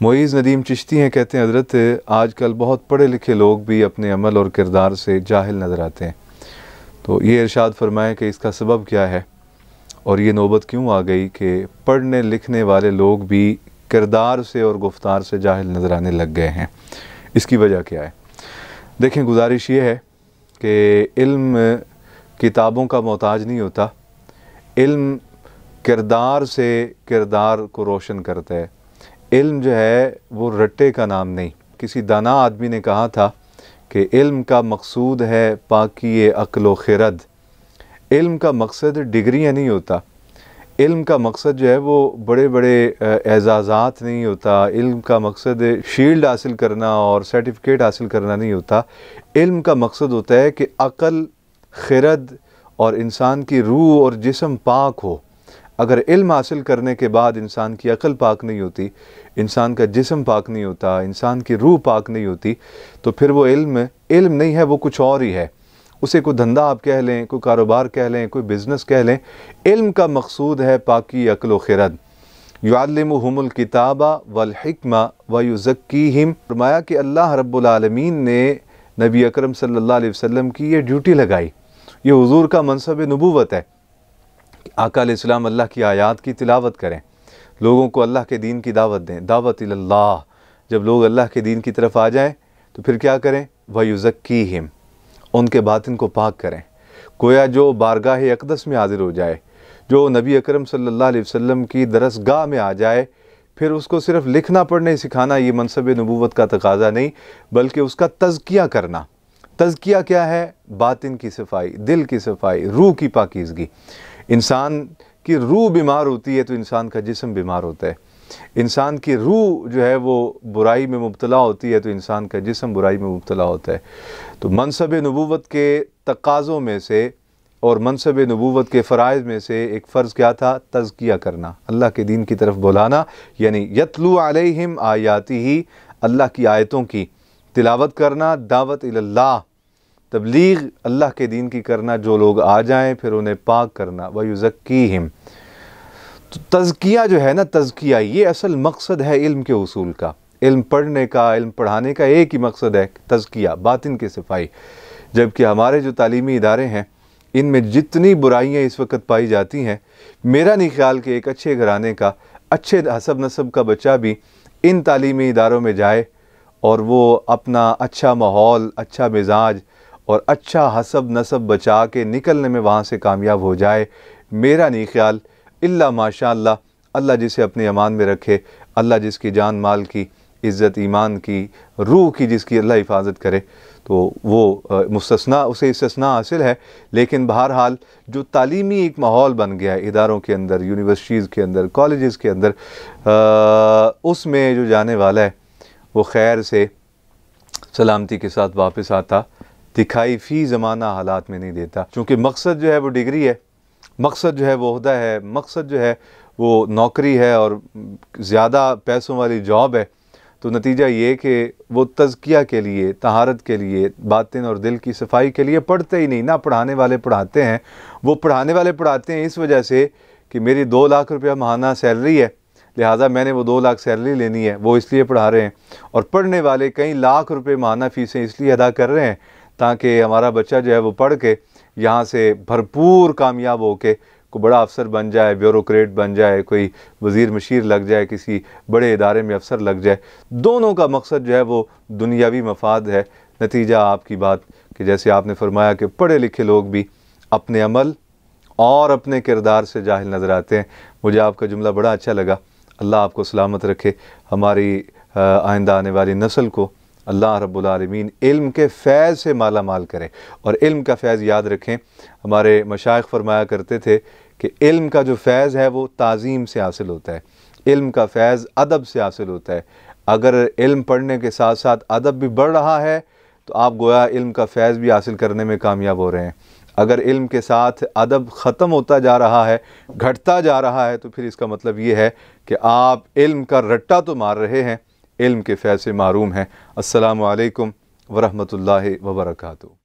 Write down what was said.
मुईज़ नदीम चिश्ती हैं, कहते हैं हज़रत आजकल बहुत पढ़े लिखे लोग भी अपने अमल और किरदार से जाहिल नज़र आते हैं। तो ये इरशाद फरमाएं कि इसका सबब क्या है और ये नौबत क्यों आ गई कि पढ़ने लिखने वाले लोग भी किरदार से और गुफ्तार से जाहिल नज़र आने लग गए हैं। इसकी वजह क्या है? देखें, गुजारिश ये है कि इल्म किताबों का मोहताज नहीं होता, इल्म किरदार से किरदार को रोशन करता है। इल्म जो है वो रट्टे का नाम नहीं। किसी दाना आदमी ने कहा था कि इल्म का मकसूद है पाकी अक्ल व खिरद। इल्म का मकसद डिग्रियां नहीं होता, इल्म का मकसद जो है वो बड़े बड़े एजाज़ात नहीं होता, इल्म का मकसद शील्ड हासिल करना और सर्टिफिकेट हासिल करना नहीं होता। इल्म का मकसद होता है कि अक्ल, खिरद और इंसान की रूह और जिस्म पाक हो। अगर इल्म हासिल करने के बाद इंसान की अक्ल पाक नहीं होती, इंसान का जिस्म पाक नहीं होता, इंसान की रूह पाक नहीं होती, तो फिर वो इल्म नहीं है, वो कुछ और ही है। उसे कोई धंधा आप कह लें, कोई कारोबार कह लें, कोई बिज़नेस कह लें। इल्म का मकसूद है पाकी अक्ल व खिरद। युअल्लिमुहुमुल किताबा वल हिक्मा व युज़क्कीहिम। फरमाया कि अल्लाह रब्बुल आलमीन ने नबी अकरम सल्लल्लाहु अलैहि वसल्लम की ये ड्यूटी लगाई। ये हुज़ूर का मनसब नबूवत है। आका अलैहिस्सलाम अल्लाह की आयात की तिलावत करें, लोगों को अल्लाह के दीन की दावत दें, दावत इल्लाह। जब लोग अल्लाह के दीन की तरफ आ जाएं तो फिर क्या करें? वयुज़क्कीहिम, उनके बातिन को पाक करें। गोया जो बारगाह अक़दस में हाजिर हो जाए, जो नबी अकरम सल्लल्लाहु अलैहि वसल्लम की दरसगाह में आ जाए, फिर उसको सिर्फ लिखना पढ़ने सिखाना ये मनसब नबूवत का तकाज़ा नहीं, बल्कि उसका तज़किया करना। तज़किया क्या है? बातिन की सफाई, दिल की सफाई, रूह की पाकीज़गी। इंसान की रूह बीमार होती है तो इंसान का जिस्म बीमार होता है। इंसान की रूह जो है वो बुराई में मुब्तला होती है तो इंसान का जिस्म बुराई में मुब्तला होता है। तो मनसब नबूवत के तकाज़ों में से और मनसब नबूवत के फ़राइज़ में से एक फ़र्ज़ क्या था? तज़किया करना, अल्लाह के दीन की तरफ बुलाना, यानी यतलू अलैहिम आयातिही, अल्लाह की आयतों की तिलावत करना, दावत इल्लाह, तबलीग अल्लाह के दीन की करना। जो लोग आ जाएं फिर उन्हें पाक करना, वयुज़क्कीहिम। तो तज़किया जो है ना, तज़किया ये असल मकसद है इल्म के उसूल का। इल्म पढ़ने का, इल्म पढ़ाने का एक ही मकसद है, तज़किया, बातिन की सफाई। जबकि हमारे जो तालीमी इदारे हैं इनमें जितनी बुराइयाँ इस वक्त पाई जाती हैं, मेरा नहीं ख्याल कि एक अच्छे घराने का, अच्छे हसब नसब का बच्चा भी इन तालीमी इदारों में जाए और वो अपना अच्छा माहौल, अच्छा मिजाज और अच्छा हसब नसब बचा के निकलने में वहाँ से कामयाब हो जाए। मेरा नहीं ख्याल, इल्ला माशाअल्लाह, अल्लाह जिसे अपने अमान में रखे, अल्लाह जिसकी जान माल की, इज़्ज़त ईमान की, रूह की जिसकी अल्लाह हिफाजत करे, तो वो मुस्तस्ना, उसे इस्तिस्ना हासिल है। लेकिन बहरहाल जो तालीमी एक माहौल बन गया है इदारों के अंदर, यूनिवर्सिटीज़ के अंदर, कॉलेजेस के अंदर, उसमें जो जाने वाला है वो खैर से सलामती के साथ वापस आता दिखाई फ़ी ज़माना हालात में नहीं देता। क्योंकि मकसद जो है वो डिग्री है, मकसद जो है वो ओहदा है, मकसद जो है वो नौकरी है और ज़्यादा पैसों वाली जॉब है। तो नतीजा ये कि वो तज़किया के लिए, तहारत के लिए, बातिन और दिल की सफाई के लिए पढ़ते ही नहीं। ना पढ़ाने वाले पढ़ाते हैं, वो पढ़ाने वाले पढ़ाते हैं इस वजह से कि मेरी 2 लाख रुपया माहाना सैलरी है, लिहाजा मैंने वो 2 लाख सैलरी लेनी है, वो इसलिए पढ़ा रहे हैं। और पढ़ने वाले कई लाख रुपये माहाना फ़ीसें इसलिए अदा कर रहे हैं ताकि हमारा बच्चा जो है वो पढ़ के यहाँ से भरपूर कामयाब हो के कोई बड़ा अफसर बन जाए, ब्यूरोक्रेट बन जाए, कोई वज़ीर मशीर लग जाए, किसी बड़े इदारे में अफसर लग जाए। दोनों का मकसद जो है वो दुनियावी मफाद है। नतीजा आपकी बात कि जैसे आपने फरमाया कि पढ़े लिखे लोग भी अपने अमल और अपने किरदार से जाहिल नज़र आते हैं। मुझे आपका जुमला बड़ा अच्छा लगा। अल्लाह आपको सलामत रखे, हमारी आइंदा आने वाली नस्ल को अल्लाह रब्बुल आलमीन इल्म के फैज़ से माला माल करे। और इल्म का फैज़ याद रखें, हमारे मशाइख फरमाया करते थे कि इल्म का जो फैज़ है वो ताज़ीम से हासिल होता है, इल्म का फैज़ अदब से हासिल होता है। अगर इल्म पढ़ने के साथ साथ अदब भी बढ़ रहा है तो आप गोया इल्म का फैज़ भी हासिल करने में कामयाब हो रहे हैं। अगर इल्म के साथ अदब ख़त्म होता जा रहा है, घटता जा रहा है, तो फिर इसका मतलब ये है कि आप इल्म का रट्टा तो मार रहे हैं, इल्म के फैज़ से महरूम हैं। अस्सलामु अलैकुम व रहमतुल्लाहि व बरकातुहू।